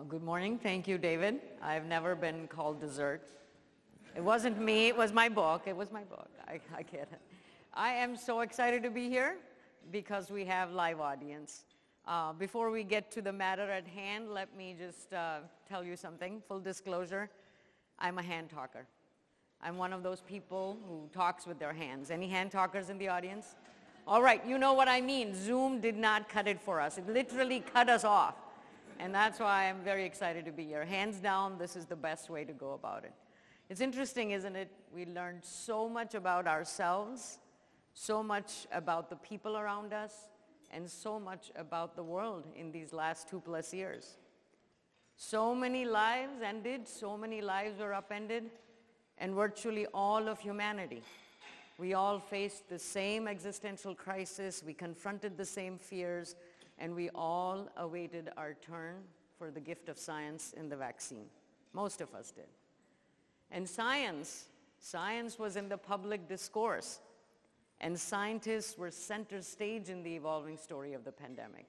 Good morning. Thank you, David. I've never been called dessert. It wasn't me. It was my book. It was my book. I get it. I am so excited to be here because we have live audience. Before we get to the matter at hand, let me just tell you something. Full disclosure, I'm a hand talker. I'm one of those people who talks with their hands. Any hand talkers in the audience? All right, you know what I mean. Zoom did not cut it for us. It literally cut us off. And that's why I'm very excited to be here. Hands down, this is the best way to go about it. It's interesting, isn't it? We learned so much about ourselves, so much about the people around us, and so much about the world in these last 2+ years. So many lives ended, so many lives were upended, and virtually all of humanity. We all faced the same existential crisis, we confronted the same fears, and we all awaited our turn for the gift of science in the vaccine. Most of us did. And science was in the public discourse, and scientists were center stage in the evolving story of the pandemic.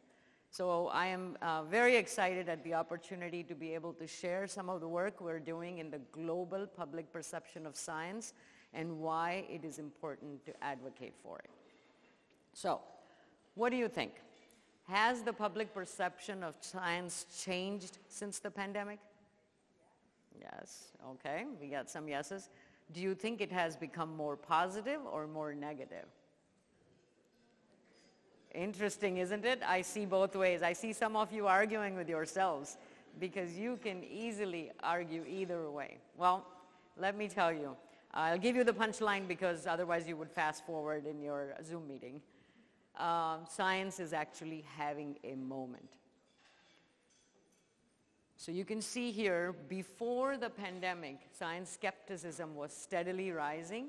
So I am very excited at the opportunity to be able to share some of the work we're doing in the global public perception of science and why it is important to advocate for it. So, what do you think? Has the public perception of science changed since the pandemic? Yes, okay, we got some yeses. Do you think it has become more positive or more negative? Interesting, isn't it? I see both ways. I see some of you arguing with yourselves because you can easily argue either way. Well, let me tell you. I'll give you the punchline because otherwise you would fast forward in your Zoom meeting. Science is actually having a moment. So you can see here, before the pandemic, science skepticism was steadily rising,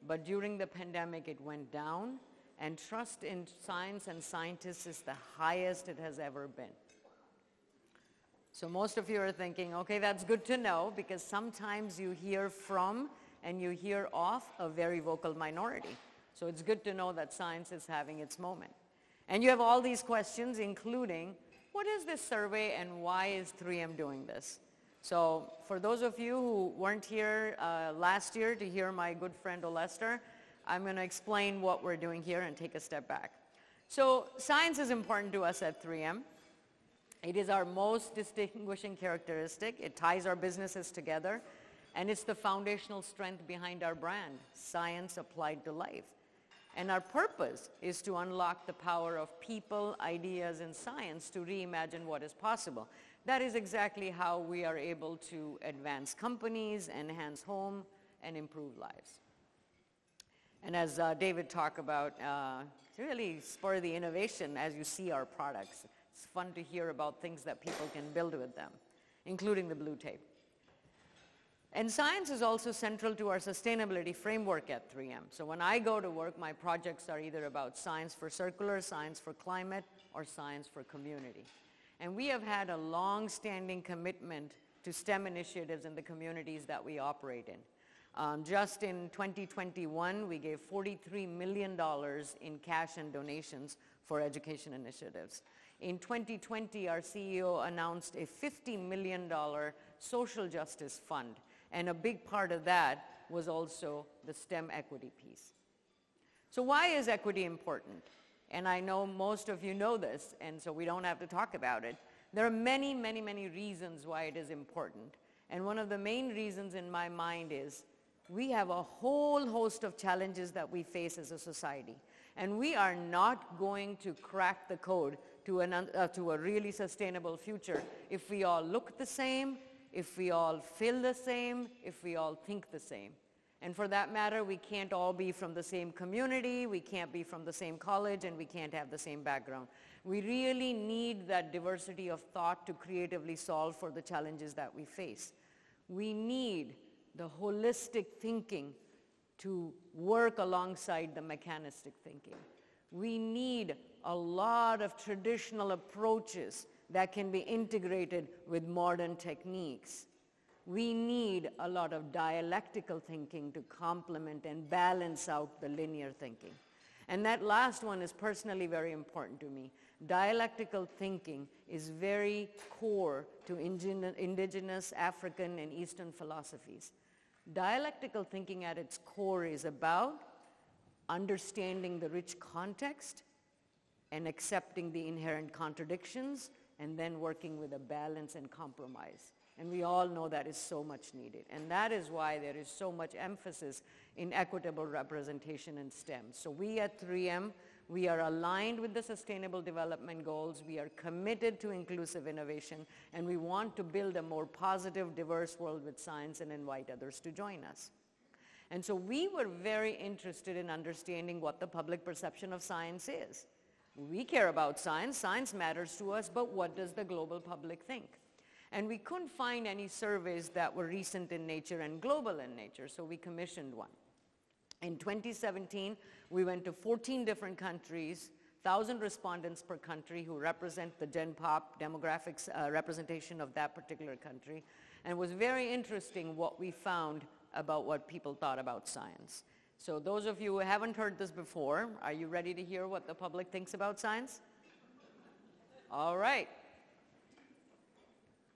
but during the pandemic it went down, and trust in science and scientists is the highest it has ever been. So most of you are thinking, okay, that's good to know, because sometimes you hear from and you hear of a very vocal minority. So it's good to know that science is having its moment. And you have all these questions, including, what is this survey and why is 3M doing this? So for those of you who weren't here last year to hear my good friend Olester, I'm going to explain what we're doing here and take a step back. So science is important to us at 3M. It is our most distinguishing characteristic. It ties our businesses together. And it's the foundational strength behind our brand, science applied to life. And our purpose is to unlock the power of people, ideas, and science to reimagine what is possible. That is exactly how we are able to advance companies, enhance home, and improve lives. And as David talked about, really spur the innovation as you see our products. It's fun to hear about things that people can build with them, including the blue tape. And science is also central to our sustainability framework at 3M. So when I go to work, my projects are either about science for circular, science for climate, or science for community. And we have had a long-standing commitment to STEM initiatives in the communities that we operate in. Just in 2021, we gave $43 million in cash and donations for education initiatives. In 2020, our CEO announced a $50 million social justice fund. And a big part of that was also the STEM equity piece. So why is equity important? And I know most of you know this, and so we don't have to talk about it. There are many, many, many reasons why it is important. And one of the main reasons in my mind is we have a whole host of challenges that we face as a society. And we are not going to crack the code to a really sustainable future if we all look the same, if we all feel the same, if we all think the same. And for that matter, we can't all be from the same community, we can't be from the same college, and we can't have the same background. We really need that diversity of thought to creatively solve for the challenges that we face. We need the holistic thinking to work alongside the mechanistic thinking. We need a lot of traditional approaches that can be integrated with modern techniques. We need a lot of dialectical thinking to complement and balance out the linear thinking. And that last one is personally very important to me. Dialectical thinking is very core to indigenous African and Eastern philosophies. Dialectical thinking at its core is about understanding the rich context and accepting the inherent contradictions and then working with a balance and compromise. And we all know that is so much needed. And that is why there is so much emphasis in equitable representation in STEM. So we at 3M, we are aligned with the Sustainable Development Goals. We are committed to inclusive innovation. And we want to build a more positive, diverse world with science and invite others to join us. And so we were very interested in understanding what the public perception of science is. We care about science. Science matters to us. But what does the global public think? And we couldn't find any surveys that were recent in nature and global in nature, so we commissioned one. In 2017, we went to 14 different countries, 1,000 respondents per country who represent the Gen Pop demographics representation of that particular country. And it was very interesting what we found about what people thought about science. So those of you who haven't heard this before, are you ready to hear what the public thinks about science? All right.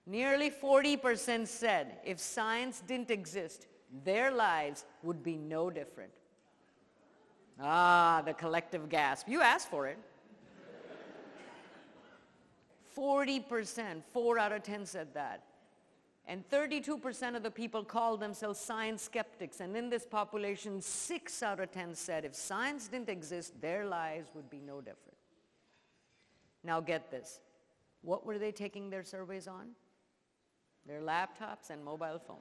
Nearly 40% said if science didn't exist, their lives would be no different. Ah, the collective gasp. You asked for it. 40%, 4 out of 10 said that. And 32% of the people called themselves science skeptics. And in this population, 6 out of 10 said if science didn't exist, their lives would be no different. Now get this. What were they taking their surveys on? Their laptops and mobile phones.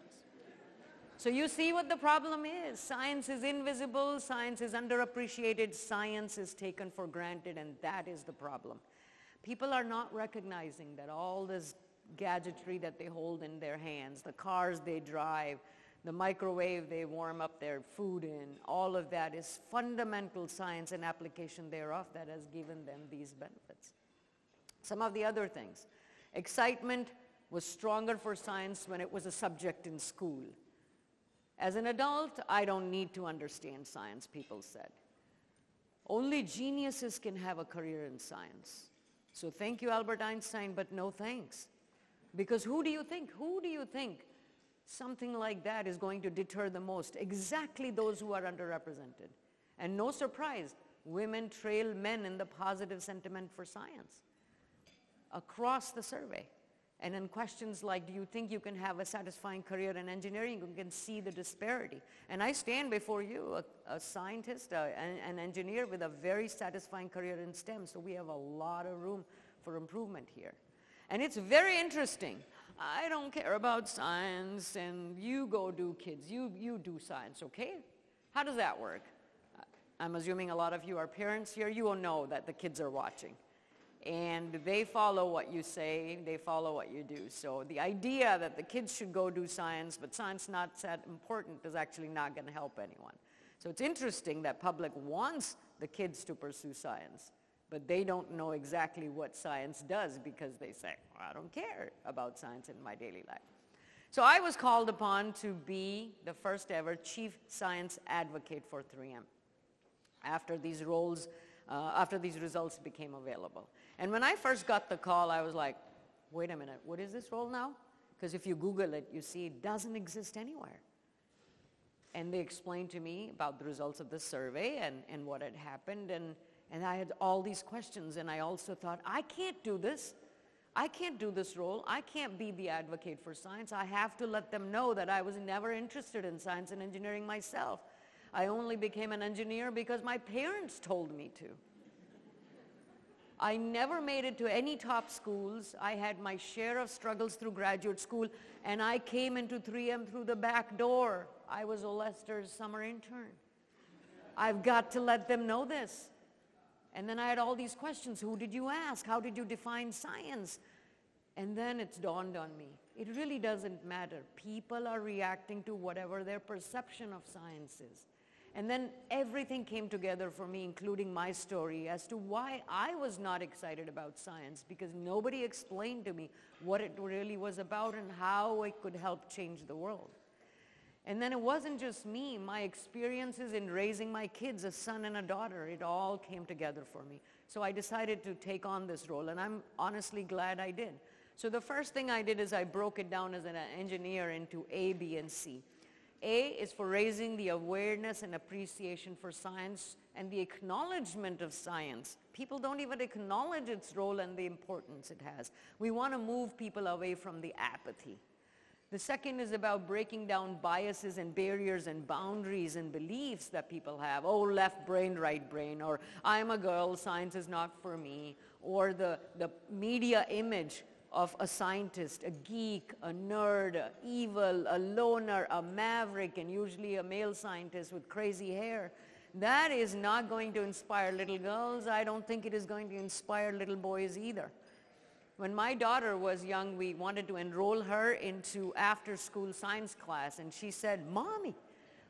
So you see what the problem is. Science is invisible, science is underappreciated, science is taken for granted, and that is the problem. People are not recognizing that all this gadgetry that they hold in their hands, the cars they drive, the microwave they warm up their food in, all of that is fundamental science and application thereof that has given them these benefits. Some of the other things. Excitement was stronger for science when it was a subject in school. As an adult, I don't need to understand science, people said. Only geniuses can have a career in science. So thank you, Albert Einstein, but no thanks. Because who do you think something like that is going to deter the most? Exactly those who are underrepresented. And no surprise, women trail men in the positive sentiment for science across the survey. And in questions like, do you think you can have a satisfying career in engineering, you can see the disparity. And I stand before you, a scientist, an engineer with a very satisfying career in STEM, so we have a lot of room for improvement here. And it's very interesting. I don't care about science, and you go do kids, you do science, okay? How does that work? I'm assuming a lot of you are parents here. You will know that the kids are watching. And they follow what you say, they follow what you do. So the idea that the kids should go do science, but science not that important, is actually not going to help anyone. So it's interesting that public wants the kids to pursue science, but they don't know exactly what science does because they say, well, I don't care about science in my daily life. So I was called upon to be the first ever Chief Science Advocate for 3M after these results became available. And when I first got the call, I was like, wait a minute, what is this role now? Because if you Google it, you see it doesn't exist anywhere. And they explained to me about the results of the survey and what had happened, and I had all these questions, and I also thought, I can't do this. I can't do this role. I can't be the advocate for science. I have to let them know that I was never interested in science and engineering myself. I only became an engineer because my parents told me to. I never made it to any top schools. I had my share of struggles through graduate school, and I came into 3M through the back door. I was Olester's summer intern. I've got to let them know this. And then I had all these questions. Who did you ask? How did you define science? And then it's dawned on me. It really doesn't matter. People are reacting to whatever their perception of science is. And then everything came together for me, including my story, as to why I was not excited about science, because nobody explained to me what it really was about and how it could help change the world. And then it wasn't just me, my experiences in raising my kids, a son and a daughter, it all came together for me. So I decided to take on this role, and I'm honestly glad I did. So the first thing I did is I broke it down as an engineer into A, B, and C. A is for raising the awareness and appreciation for science and the acknowledgement of science. People don't even acknowledge its role and the importance it has. We want to move people away from the apathy. The second is about breaking down biases and barriers and boundaries and beliefs that people have. Oh, left brain, right brain, or I'm a girl, science is not for me, or the media image of a scientist, a geek, a nerd, a evil, a loner, a maverick, and usually a male scientist with crazy hair. That is not going to inspire little girls. I don't think it is going to inspire little boys either. When my daughter was young, we wanted to enroll her into after-school science class, and she said, "Mommy,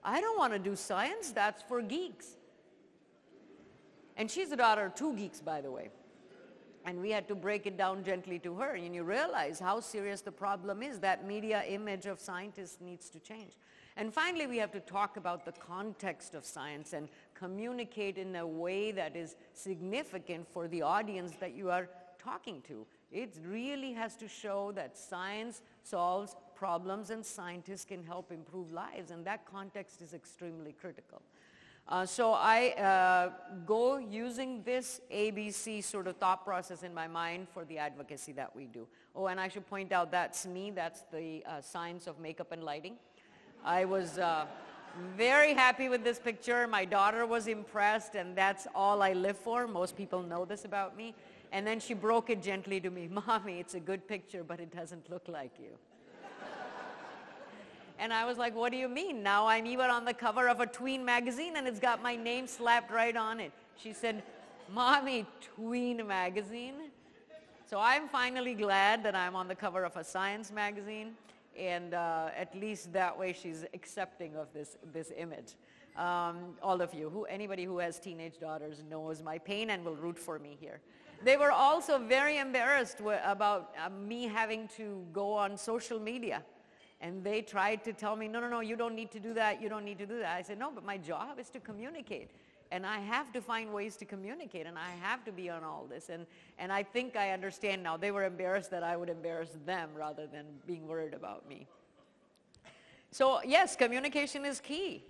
I don't want to do science, that's for geeks." And she's the daughter of 2 geeks, by the way. And we had to break it down gently to her, and you realize how serious the problem is. That media image of scientists needs to change. And finally, we have to talk about the context of science and communicate in a way that is significant for the audience that you are talking to. It really has to show that science solves problems and scientists can help improve lives, and that context is extremely critical. So I go using this ABC sort of thought process in my mind for the advocacy that we do. Oh, and I should point out that's me, that's the science of makeup and lighting. I was very happy with this picture. My daughter was impressed, and that's all I live for. Most people know this about me. And then she broke it gently to me, "Mommy, it's a good picture, but it doesn't look like you." And I was like, "What do you mean? Now I'm even on the cover of a Tween magazine and it's got my name slapped right on it." She said, "Mommy, Tween magazine?" So I'm finally glad that I'm on the cover of a science magazine, and at least that way she's accepting of this image. All of you, anybody who has teenage daughters knows my pain and will root for me here. They were also very embarrassed about me having to go on social media. And they tried to tell me, no, you don't need to do that, you don't need to do that. I said, no, but my job is to communicate. And I have to find ways to communicate, and I have to be on all this. And I think I understand now. They were embarrassed that I would embarrass them rather than being worried about me. So yes, communication is key.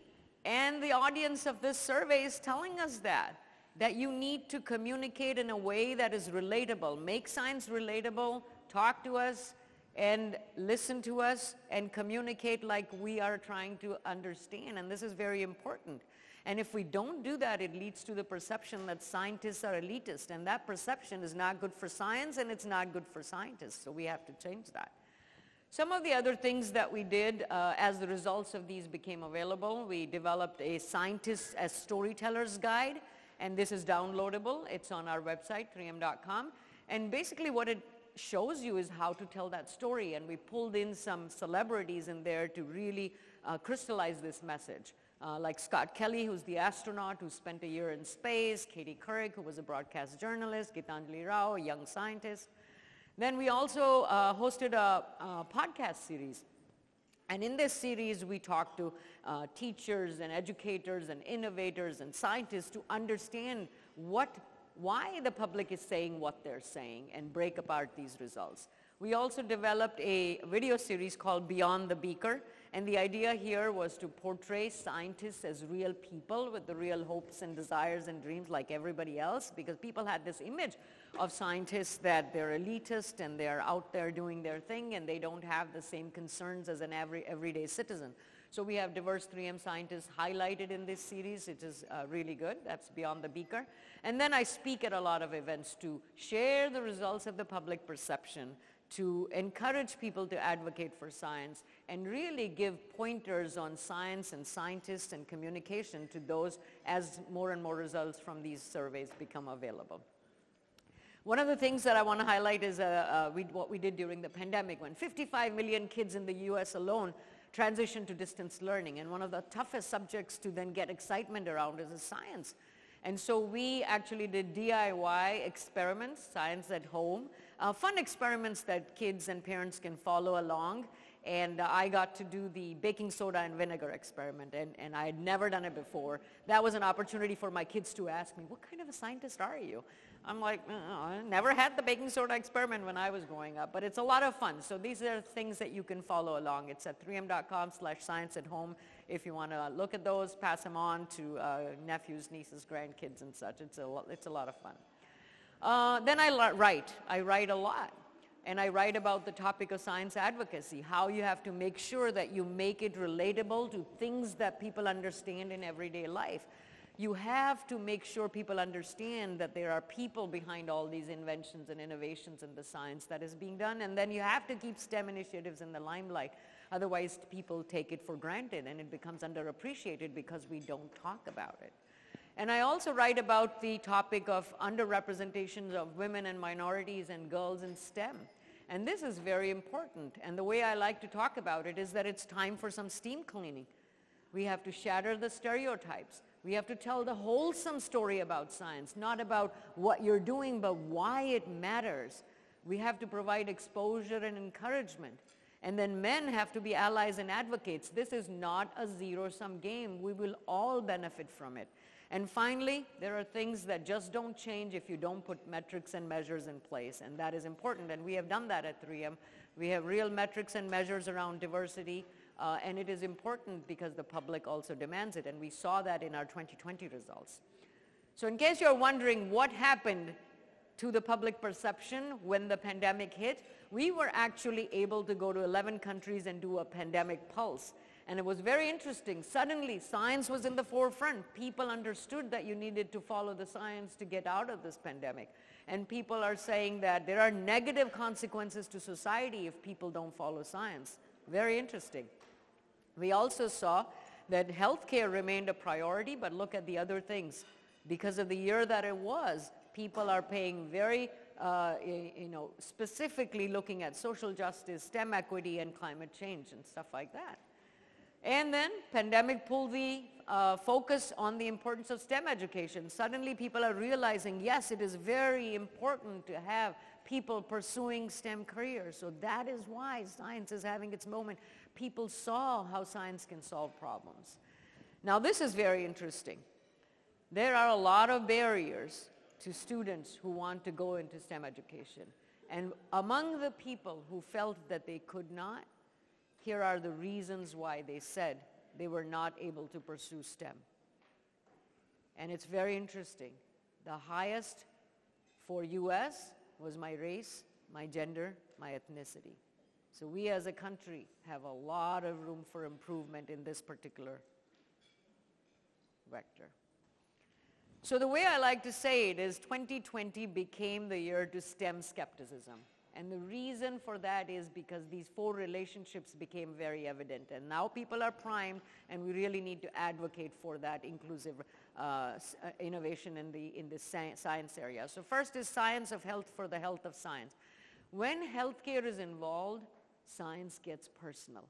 And the audience of this survey is telling us that you need to communicate in a way that is relatable. Make science relatable, talk to us, and listen to us, and communicate like we are trying to understand. And this is very important. And if we don't do that, it leads to the perception that scientists are elitist. And that perception is not good for science, and it's not good for scientists. So we have to change that. Some of the other things that we did as the results of these became available, we developed a Scientists as Storytellers guide. And this is downloadable. It's on our website, 3m.com. And basically what it shows you is how to tell that story. And we pulled in some celebrities in there to really crystallize this message. Like Scott Kelly, who's the astronaut who spent a year in space, Katie Couric, who was a broadcast journalist, Gitanjali Rao, a young scientist. Then we also hosted a podcast series. And in this series, we talked to teachers and educators and innovators and scientists to understand why the public is saying what they're saying and break apart these results. We also developed a video series called Beyond the Beaker, and the idea here was to portray scientists as real people with the real hopes and desires and dreams like everybody else, because people had this image of scientists that they're elitist and they're out there doing their thing and they don't have the same concerns as an everyday citizen. So we have diverse 3M scientists highlighted in this series, which is really good. That's Beyond the Beaker. And then I speak at a lot of events to share the results of the public perception, to encourage people to advocate for science, and really give pointers on science and scientists and communication to those as more and more results from these surveys become available. One of the things that I want to highlight is what we did during the pandemic, when 55 million kids in the US alone transitioned to distance learning. And one of the toughest subjects to then get excitement around is science. And so we actually did DIY experiments, science at home, fun experiments that kids and parents can follow along. and I got to do the baking soda and vinegar experiment, and I had never done it before. That was an opportunity for my kids to ask me, what kind of a scientist are you? I'm like, I never had the baking soda experiment when I was growing up, but it's a lot of fun. So these are things that you can follow along. It's at 3m.com/science-at-home if you want to look at those, pass them on to nephews, nieces, grandkids, and such. It's a lot of fun. Then I write. I write a lot. And I write about the topic of science advocacy, how you have to make sure that you make it relatable to things that people understand in everyday life. You have to make sure people understand that there are people behind all these inventions and innovations in the science that is being done, and then you have to keep STEM initiatives in the limelight. Otherwise, people take it for granted and it becomes underappreciated because we don't talk about it. And I also write about the topic of underrepresentations of women and minorities and girls in STEM. And this is very important. And the way I like to talk about it is that it's time for some steam cleaning. We have to shatter the stereotypes. We have to tell the wholesome story about science, not about what you're doing, but why it matters. We have to provide exposure and encouragement. And then men have to be allies and advocates. This is not a zero-sum game. We will all benefit from it. And finally, there are things that just don't change if you don't put metrics and measures in place, and that is important, and we have done that at 3M. We have real metrics and measures around diversity, and it is important because the public also demands it, and we saw that in our 2020 results. So in case you're wondering what happened to the public perception when the pandemic hit, we were actually able to go to 11 countries and do a pandemic pulse. And it was very interesting. Suddenly, science was in the forefront. People understood that you needed to follow the science to get out of this pandemic. And people are saying that there are negative consequences to society if people don't follow science. Very interesting. We also saw that healthcare remained a priority, but look at the other things. Because of the year that it was, people are paying very, specifically looking at social justice, STEM equity, and climate change and stuff like that. And then pandemic pulled the focus on the importance of STEM education. Suddenly people are realizing, yes, it is very important to have people pursuing STEM careers. So that is why science is having its moment. People saw how science can solve problems. Now this is very interesting. There are a lot of barriers to students who want to go into STEM education. And among the people who felt that they could not, here are the reasons why they said they were not able to pursue STEM. And it's very interesting. The highest for US was my race, my gender, my ethnicity. So we as a country have a lot of room for improvement in this particular vector. So the way I like to say it is 2020 became the year to stem skepticism. And the reason for that is because these four relationships became very evident. And now people are primed, and we really need to advocate for that inclusive innovation in the science area. So first is science of health for the health of science. When healthcare is involved, science gets personal.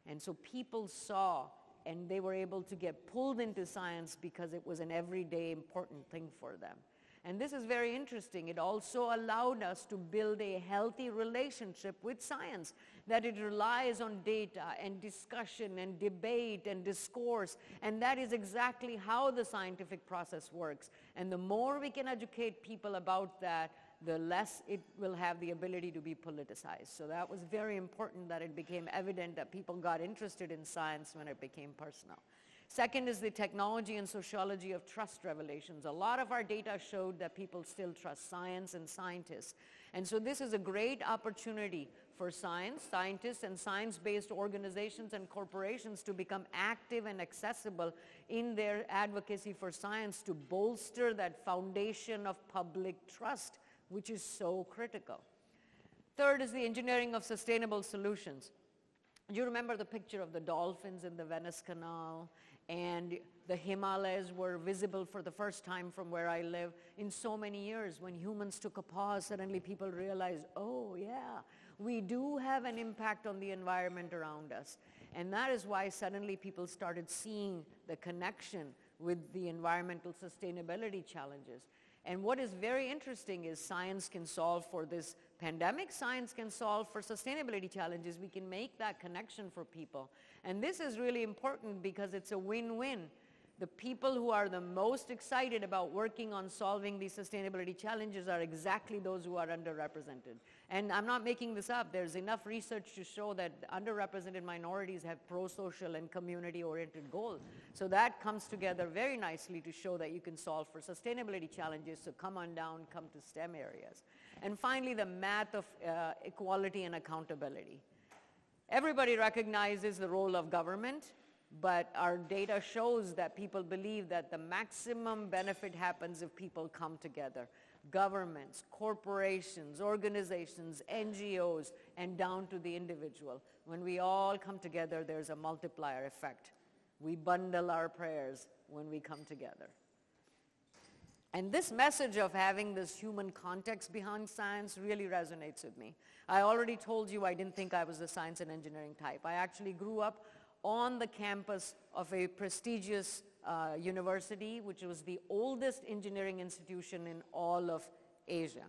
And so people saw, and they were able to get pulled into science because it was an everyday important thing for them. And this is very interesting. It also allowed us to build a healthy relationship with science, that it relies on data and discussion and debate and discourse, and that is exactly how the scientific process works. And the more we can educate people about that, the less it will have the ability to be politicized. So that was very important that it became evident that people got interested in science when it became personal. Second is the technology and sociology of trust revelations. A lot of our data showed that people still trust science and scientists. And so this is a great opportunity for science, scientists, and science-based organizations and corporations to become active and accessible in their advocacy for science to bolster that foundation of public trust, which is so critical. Third is the engineering of sustainable solutions. Do you remember the picture of the dolphins in the Venice Canal? And the Himalayas were visible for the first time from where I live in so many years. When humans took a pause, suddenly people realized, oh yeah, we do have an impact on the environment around us. And that is why suddenly people started seeing the connection with the environmental sustainability challenges. And what is very interesting is science can solve for this pandemic science can solve for sustainability challenges, we can make that connection for people. And this is really important because it's a win-win. The people who are the most excited about working on solving these sustainability challenges are exactly those who are underrepresented. And I'm not making this up. There's enough research to show that underrepresented minorities have pro-social and community-oriented goals. So that comes together very nicely to show that you can solve for sustainability challenges. So come on down, come to STEM areas. And finally, the math of equality and accountability. Everybody recognizes the role of government, but our data shows that people believe that the maximum benefit happens if people come together. Governments, corporations, organizations, NGOs, and down to the individual. When we all come together, there's a multiplier effect. We bundle our prayers when we come together. And this message of having this human context behind science really resonates with me. I already told you I didn't think I was the science and engineering type. I actually grew up on the campus of a prestigious university, which was the oldest engineering institution in all of Asia.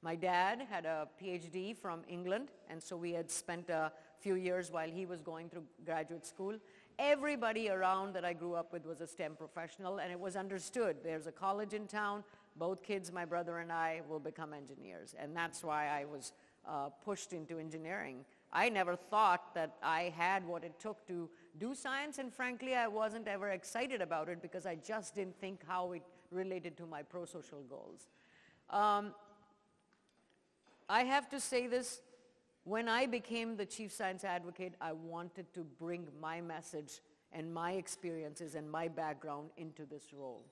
My dad had a PhD from England, and so we had spent a few years while he was going through graduate school. Everybody around that I grew up with was a STEM professional, and it was understood. There's a college in town. Both kids, my brother and I, will become engineers, and that's why I was pushed into engineering. I never thought that I had what it took to do science, and frankly, I wasn't ever excited about it because I just didn't think how it related to my pro-social goals. I have to say this, when I became the chief science advocate, I wanted to bring my message and my experiences and my background into this role.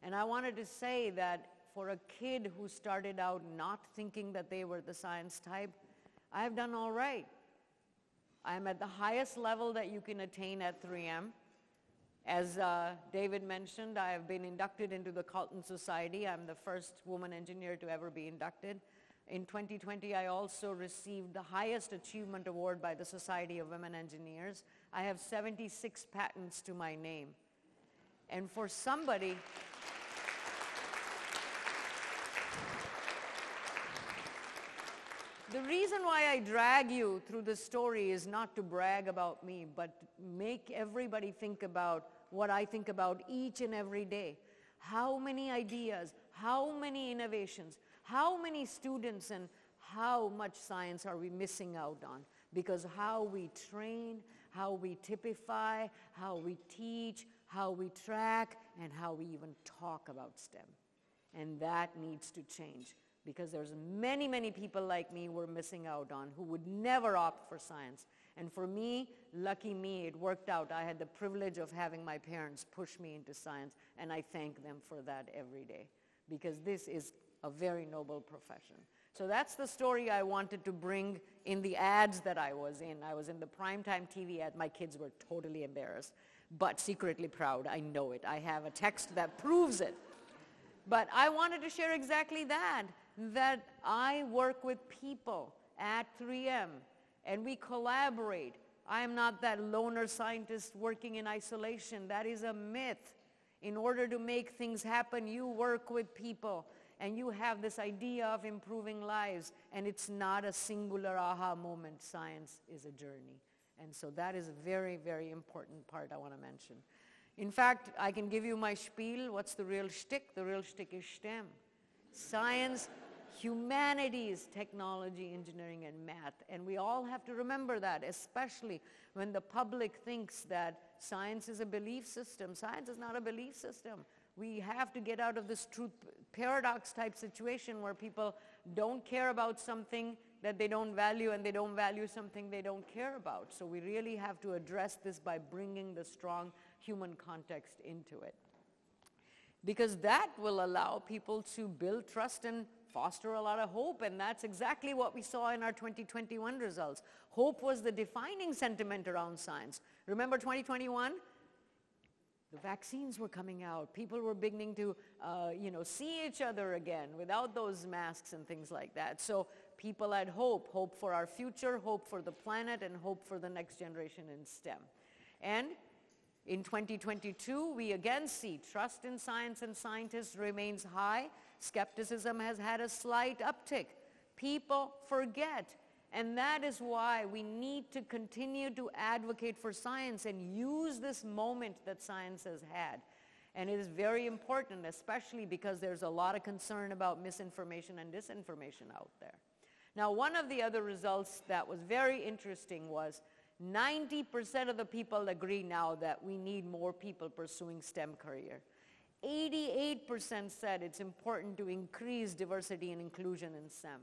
And I wanted to say that for a kid who started out not thinking that they were the science type, I've done all right. I'm at the highest level that you can attain at 3M. As David mentioned, I have been inducted into the Carlton Society. I'm the first woman engineer to ever be inducted. In 2020, I also received the highest achievement award by the Society of Women Engineers. I have 76 patents to my name. And for somebody, the reason why I drag you through this story is not to brag about me, but make everybody think about what I think about each and every day. How many ideas, how many innovations, how many students, and how much science are we missing out on? Because how we train, how we typify, how we teach, how we track, and how we even talk about STEM. And that needs to change, because there's many, many people like me we're missing out on who would never opt for science. And for me, lucky me, it worked out. I had the privilege of having my parents push me into science, and I thank them for that every day, because this is a very noble profession. So that's the story I wanted to bring in the ads that I was in. I was in the primetime TV ad. My kids were totally embarrassed, but secretly proud. I know it. I have a text that proves it. But I wanted to share exactly that I work with people at 3M, and we collaborate. I am not that loner scientist working in isolation. That is a myth. In order to make things happen, you work with people, and you have this idea of improving lives, and it's not a singular aha moment. Science is a journey. And so that is a very, very important part I want to mention. In fact, I can give you my spiel. What's the real shtick? The real shtick is STEM. Science, humanities, technology, engineering, and math. And we all have to remember that, especially when the public thinks that science is a belief system. Science is not a belief system. We have to get out of this truth paradox type situation where people don't care about something that they don't value, and they don't value something they don't care about. So we really have to address this by bringing the strong human context into it, because that will allow people to build trust and foster a lot of hope, and that's exactly what we saw in our 2021 results. Hope was the defining sentiment around science. Remember 2021? The vaccines were coming out. People were beginning to, see each other again without those masks and things like that. So people had hope, hope for our future, hope for the planet, and hope for the next generation in STEM. And in 2022, we again see trust in science and scientists remains high. Skepticism has had a slight uptick. People forget. And that is why we need to continue to advocate for science and use this moment that science has had. And it is very important, especially because there's a lot of concern about misinformation and disinformation out there. Now, one of the other results that was very interesting was 90% of the people agree now that we need more people pursuing STEM career. 88% said it's important to increase diversity and inclusion in STEM.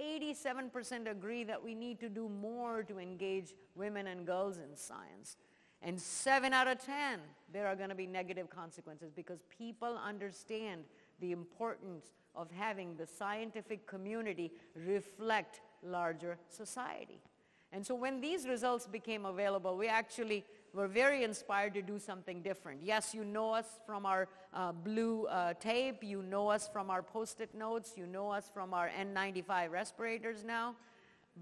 87% agree that we need to do more to engage women and girls in science. And 7 out of 10, there are going to be negative consequences because people understand the importance of having the scientific community reflect larger society. And so when these results became available, we actually were very inspired to do something different. Yes, you know us from our blue tape, you know us from our Post-it notes, you know us from our N95 respirators now,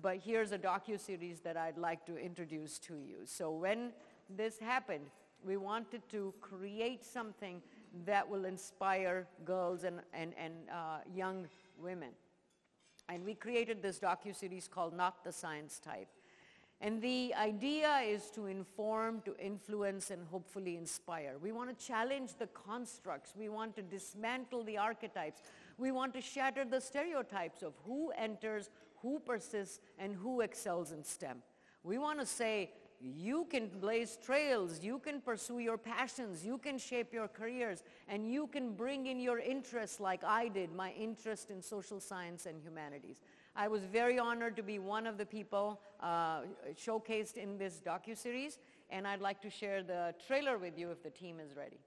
but here's a docuseries that I'd like to introduce to you. So when this happened, we wanted to create something that will inspire girls and young women. And we created this docuseries called Not the Science Type. And the idea is to inform, to influence, and hopefully inspire. We want to challenge the constructs. We want to dismantle the archetypes. We want to shatter the stereotypes of who enters, who persists, and who excels in STEM. We want to say, you can blaze trails, you can pursue your passions, you can shape your careers, and you can bring in your interests like I did, my interest in social science and humanities. I was very honored to be one of the people showcased in this docuseries, and I'd like to share the trailer with you if the team is ready.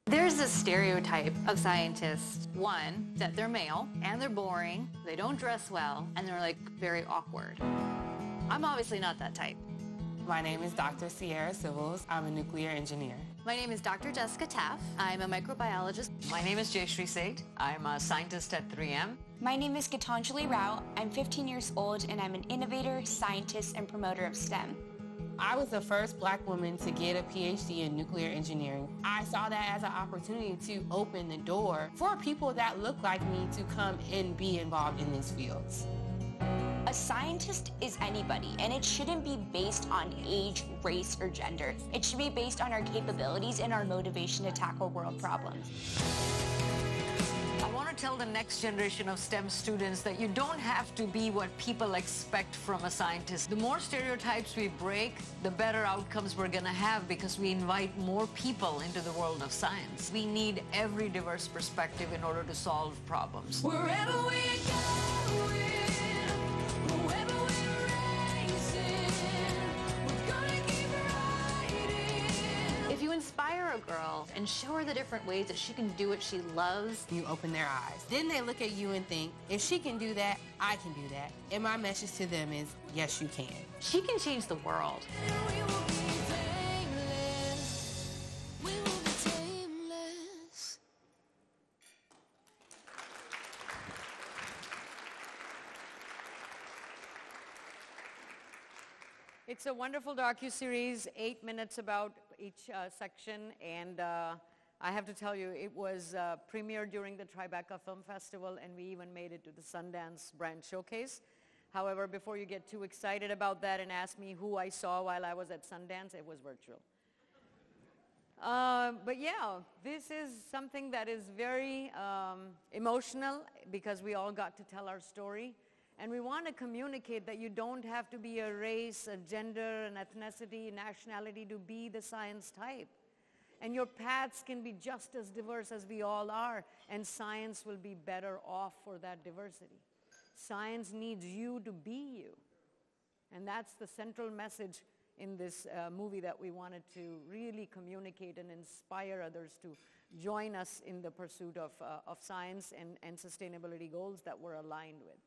There's a stereotype of scientists. One, that they're male, and they're boring, they don't dress well, and they're like very awkward. I'm obviously not that type. My name is Dr. Sierra Civils. I'm a nuclear engineer. My name is Dr. Jessica Taff. I'm a microbiologist. My name is Jayshrees Story. I'm a scientist at 3M. My name is Gitanjali Rao. I'm 15 years old, and I'm an innovator, scientist, and promoter of STEM. I was the first Black woman to get a PhD in nuclear engineering. I saw that as an opportunity to open the door for people that look like me to come and be involved in these fields. A scientist is anybody, and it shouldn't be based on age, race, or gender. It should be based on our capabilities and our motivation to tackle world problems. I want to tell the next generation of STEM students that you don't have to be what people expect from a scientist. The more stereotypes we break, the better outcomes we're going to have because we invite more people into the world of science. We need every diverse perspective in order to solve problems. Wherever we go, whoever we're racing, we're gonna keep riding. If you inspire a girl and show her the different ways that she can do what she loves, You open their eyes. Then they look at you and think, if she can do that, I can do that. And my message to them is, yes, you can. she can change the world. We will be tameless. We will be tameless. It's a wonderful docuseries, 8 minutes about each section, and I have to tell you, it was premiered during the Tribeca Film Festival, and we even made it to the Sundance Brand Showcase. However, before you get too excited about that and ask me who I saw while I was at Sundance, it was virtual. But yeah, this is something that is very emotional because we all got to tell our story. And we want to communicate that you don't have to be a race, a gender, an ethnicity, nationality to be the science type. And your paths can be just as diverse as we all are, and science will be better off for that diversity. Science needs you to be you. And that's the central message in this movie that we wanted to really communicate and inspire others to join us in the pursuit of science and sustainability goals that we're aligned with.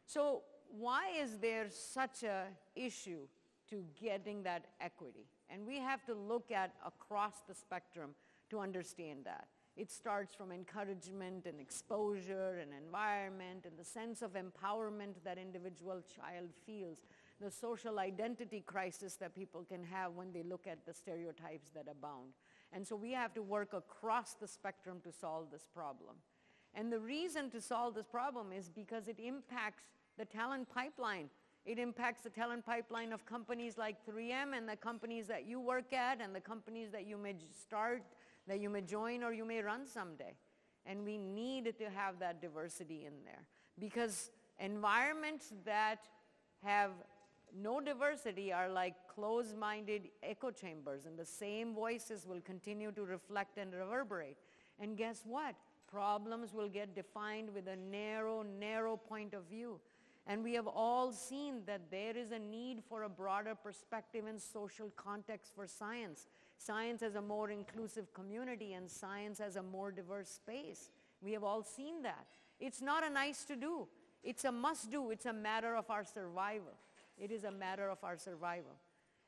So why is there such an issue to getting that equity? And we have to look at across the spectrum to understand that. It starts from encouragement and exposure and environment and the sense of empowerment that individual child feels, the social identity crisis that people can have when they look at the stereotypes that abound. And so we have to work across the spectrum to solve this problem. And the reason to solve this problem is because it impacts the talent pipeline. It impacts the talent pipeline of companies like 3M and the companies that you work at and the companies that you may start, that you may join or you may run someday. And we need to have that diversity in there, because environments that have no diversity are like closed-minded echo chambers, and the same voices will continue to reflect and reverberate. And guess what? Problems will get defined with a narrow, narrow point of view. And we have all seen that there is a need for a broader perspective and social context for science. Science as a more inclusive community and science as a more diverse space. We have all seen that. It's not a nice to do. It's a must do. It's a matter of our survival. It is a matter of our survival.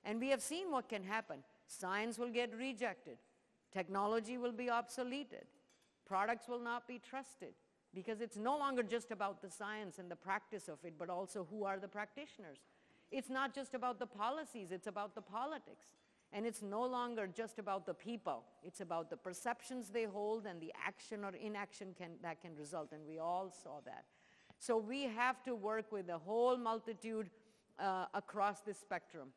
And we have seen what can happen. Science will get rejected. Technology will be obsoleted. Products will not be trusted, because it's no longer just about the science and the practice of it, but also who are the practitioners. It's not just about the policies, it's about the politics. And it's no longer just about the people. It's about the perceptions they hold and the action or inaction that can result, and we all saw that. So we have to work with a whole multitude across the spectrum.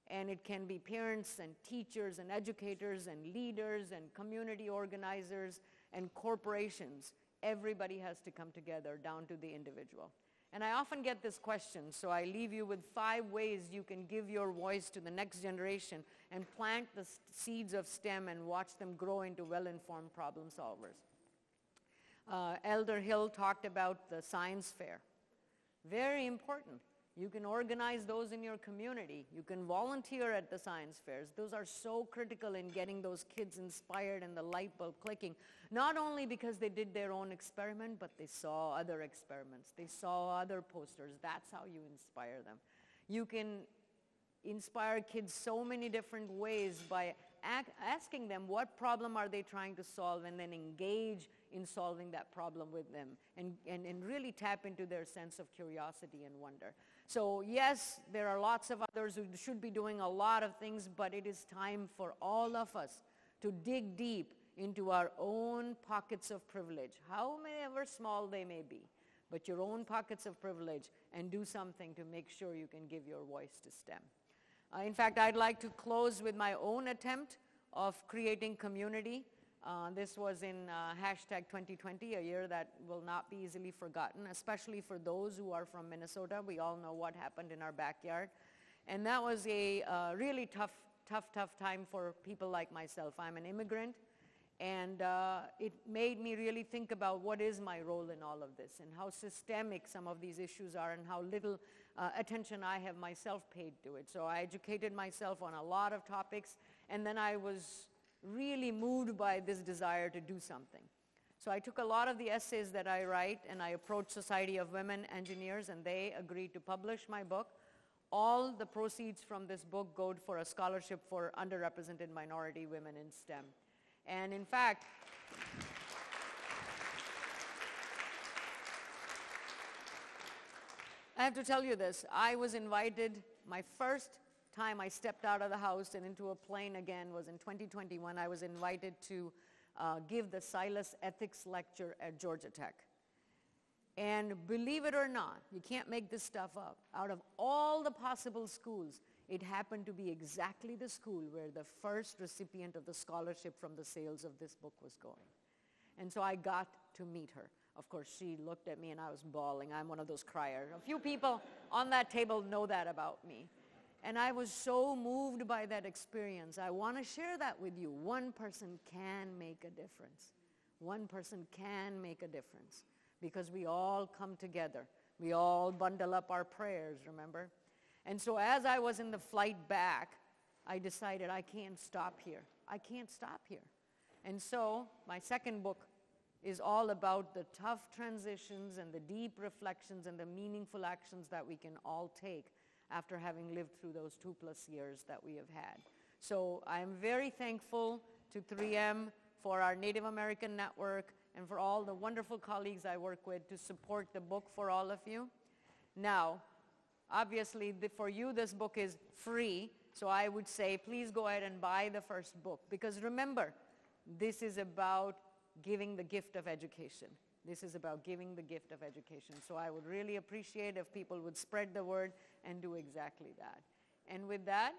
And it can be parents and teachers and educators and leaders and community organizers and corporations. Everybody has to come together down to the individual. And I often get this question, so I leave you with 5 ways you can give your voice to the next generation and plant the seeds of STEM and watch them grow into well-informed problem solvers. Elder Hill talked about the science fair. Very important. You can organize those in your community. You can volunteer at the science fairs. Those are so critical in getting those kids inspired and the light bulb clicking, not only because they did their own experiment, but they saw other experiments. They saw other posters. That's how you inspire them. You can inspire kids so many different ways by asking them what problem are they trying to solve, and then engage in solving that problem with them, and really tap into their sense of curiosity and wonder. So yes, there are lots of others who should be doing a lot of things, but it is time for all of us to dig deep into our own pockets of privilege, however small they may be, but your own pockets of privilege, and do something to make sure you can give your voice to STEM. In fact, I'd like to close with my own attempt of creating community. This was in hashtag 2020, a year that will not be easily forgotten, especially for those who are from Minnesota. We all know what happened in our backyard. And that was a really tough time for people like myself. I'm an immigrant, and it made me really think about what is my role in all of this, and how systemic some of these issues are, and how little attention I have myself paid to it. So I educated myself on a lot of topics, and then I was really moved by this desire to do something. So I took a lot of the essays that I write, and I approached Society of Women Engineers, and they agreed to publish my book. All the proceeds from this book go for a scholarship for underrepresented minority women in STEM. And in fact, I have to tell you this. I was invited, my first time I stepped out of the house and into a plane again was in 2021. I was invited to give the Silas Ethics Lecture at Georgia Tech. And believe it or not, you can't make this stuff up. Out of all the possible schools, it happened to be exactly the school where the first recipient of the scholarship from the sales of this book was going. And so I got to meet her. Of course, she looked at me and I was bawling. I'm one of those criers. A few people on that table know that about me. And I was so moved by that experience. I want to share that with you. One person can make a difference. One person can make a difference, because we all come together. We all bundle up our prayers, remember? And so as I was in the flight back, I decided I can't stop here. I can't stop here. And so my second book is all about the tough transitions and the deep reflections and the meaningful actions that we can all take after having lived through those 2+ years that we have had. So I'm very thankful to 3M for our Native American network and for all the wonderful colleagues I work with to support the book for all of you. Now, obviously, for you, this book is free, So I would say, please go ahead and buy the first book, because remember, this is about giving the gift of education. This is about giving the gift of education. So I would really appreciate if people would spread the word and do exactly that. And with that,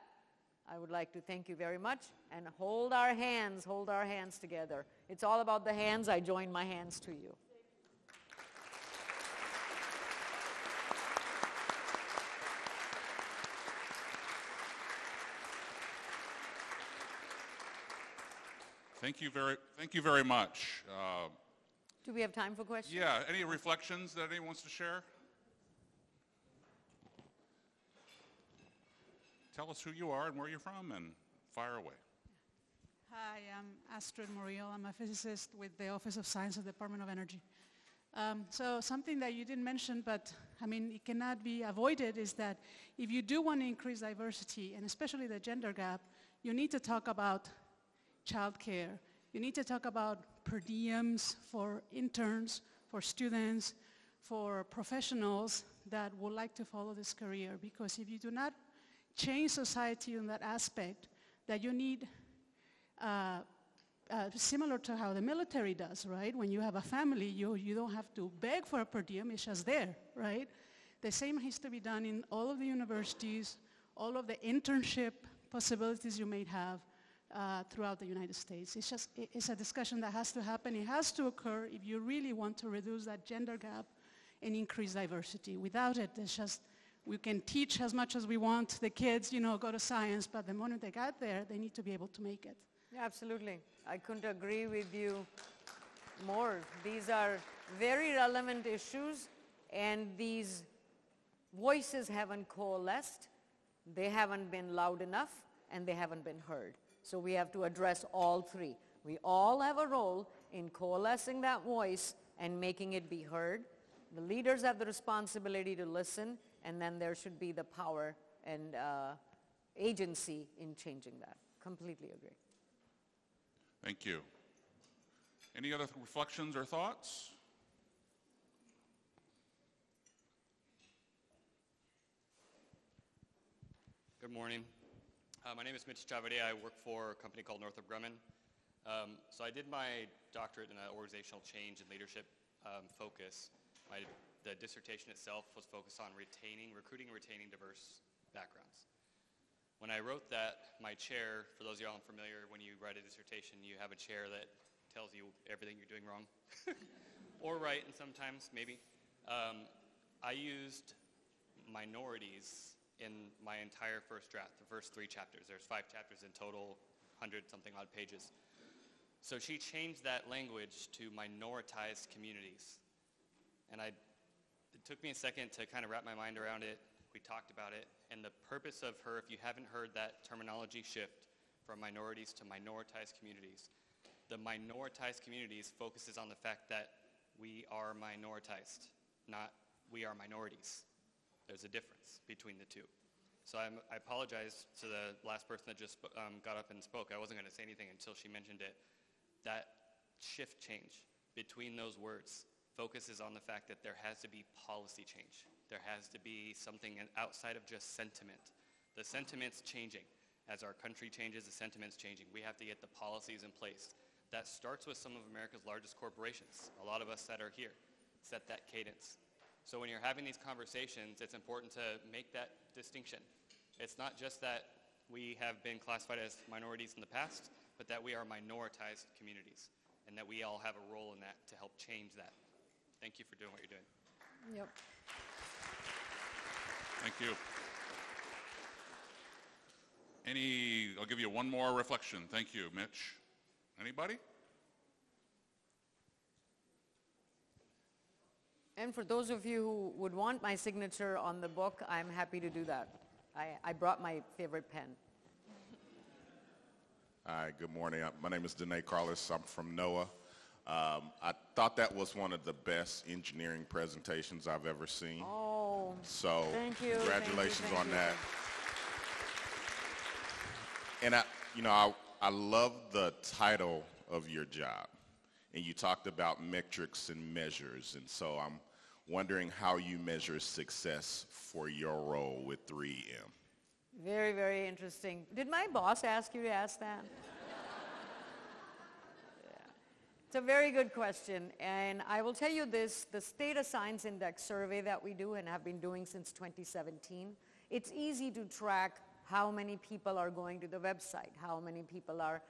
I would like to thank you very much, and hold our hands together. It's all about the hands. I join my hands to you. Thank you very much. Do we have time for questions? Yeah, any reflections that anyone wants to share? Tell us who you are and where you're from, and fire away. Hi, I'm Astrid Muriel. I'm a physicist with the Office of Science of the Department of Energy. So something that you didn't mention, but I mean, it cannot be avoided, is that if you do want to increase diversity, and especially the gender gap, you need to talk about childcare. You need to talk about per diems for interns, for students, for professionals that would like to follow this career. Because if you do not change society in that aspect, that you need, similar to how the military does, right? When you have a family, you don't have to beg for a per diem, it's just there, right? The same has to be done in all of the universities, all of the internship possibilities you may have throughout the United States. It's a discussion that has to happen. It has to occur if you really want to reduce that gender gap and increase diversity. Without it, it's just, we can teach as much as we want the kids, go to science, but the moment they got there, they need to be able to make it. Yeah, absolutely. I couldn't agree with you more. These are very relevant issues, and these voices haven't coalesced, they haven't been loud enough, and they haven't been heard. So we have to address all three. We all have a role in coalescing that voice and making it be heard. The leaders have the responsibility to listen, and then there should be the power and agency in changing that. Completely agree. Thank you. Any other reflections or thoughts? Good morning. My name is Mitch Chavade. I work for a company called Northrop Grumman. So I did my doctorate in organizational change and leadership focus. The dissertation itself was focused on recruiting and retaining diverse backgrounds. When I wrote that, my chair, for those of y'all unfamiliar, when you write a dissertation, you have a chair that tells you everything you're doing wrong. Or right, and sometimes, maybe. I used minorities in my entire first draft, the first 3 chapters. There's 5 chapters in total, 100-something odd pages. So she changed that language to minoritized communities. And it took me a second to kind of wrap my mind around it. We talked about it. And the purpose of her, if you haven't heard that terminology shift from minorities to minoritized communities, the minoritized communities focuses on the fact that we are minoritized, not we are minorities. There's a difference between the two. So I apologize to the last person that just got up and spoke. I wasn't going to say anything until she mentioned it. That shift change between those words focuses on the fact that there has to be policy change. There has to be something outside of just sentiment. The sentiment's changing. As our country changes, the sentiment's changing. We have to get the policies in place. That starts with some of America's largest corporations. A lot of us that are here set that cadence. So when you're having these conversations, it's important to make that distinction. It's not just that we have been classified as minorities in the past, but that we are minoritized communities, and that we all have a role in that to help change that. Thank you for doing what you're doing. Yep. Thank you. I'll give you one more reflection. Thank you, Mitch. Anybody? And for those of you who would want my signature on the book, I'm happy to do that. I brought my favorite pen. Hi, good morning. My name is Danae Carlos. I'm from NOAA. I thought that was one of the best engineering presentations I've ever seen. Oh, so thank you. Congratulations thank on you. that. And I love the title of your job. And you talked about metrics and measures. And so I'm wondering how you measure success for your role with 3M. Very, very interesting. Did my boss ask you to ask that? It's a very good question, and I will tell you this, the State of Science Index survey that we do and have been doing since 2017, it's easy to track how many people are going to the website, how many people are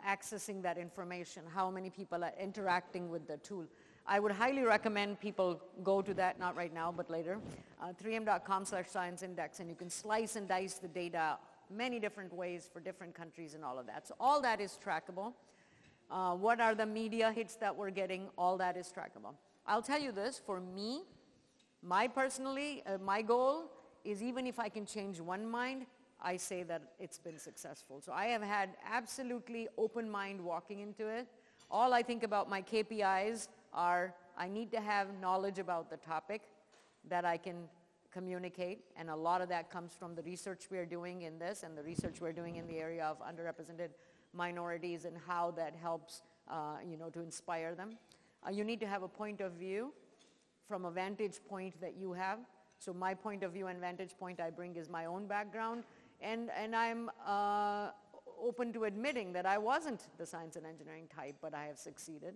accessing that information, how many people are interacting with the tool. I would highly recommend people go to that, not right now, but later, 3m.com/science index, and you can slice and dice the data many different ways for different countries and all of that. So all that is trackable. What are the media hits that we're getting? All that is trackable. I'll tell you this, for me, my goal is even if I can change one mind, I say that it's been successful. So I have had absolutely open mind walking into it. All I think about my KPIs are I need to have knowledge about the topic that I can communicate, and a lot of that comes from the research we are doing in this and the research we're doing in the area of underrepresented minorities and how that helps to inspire them. You need to have a point of view from a vantage point that you have. So my point of view and vantage point I bring is my own background, and I'm open to admitting that I wasn't the science and engineering type, but I have succeeded.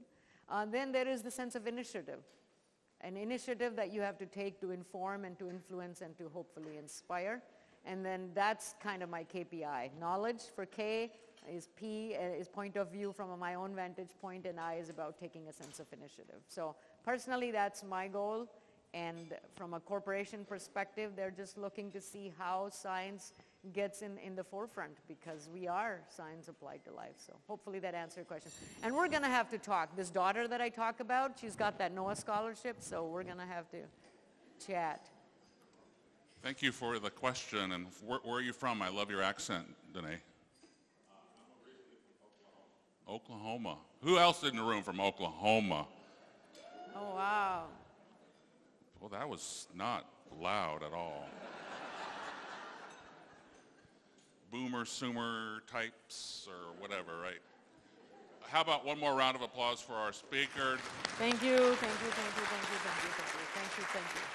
Then there is the sense of initiative, an initiative that you have to take to inform and to influence and to hopefully inspire. And then that's kind of my KPI. Knowledge for K is P is point of view from my own vantage point, and I is about taking a sense of initiative. So personally, that's my goal. And from a corporation perspective, they're just looking to see how science gets in the forefront, because we are science applied to life. So hopefully that answers your question. And we're going to have to talk. This daughter that I talk about, she's got that NOAA scholarship, so we're going to have to chat. Thank you for the question. And where are you from? I love your accent, Danae. Oklahoma. Who else in the room from Oklahoma? Oh, wow. Well, that was not loud at all. Boomer, Soomer types or whatever, right? How about one more round of applause for our speaker? Thank you, thank you, thank you, thank you, thank you, thank you, thank you, thank you.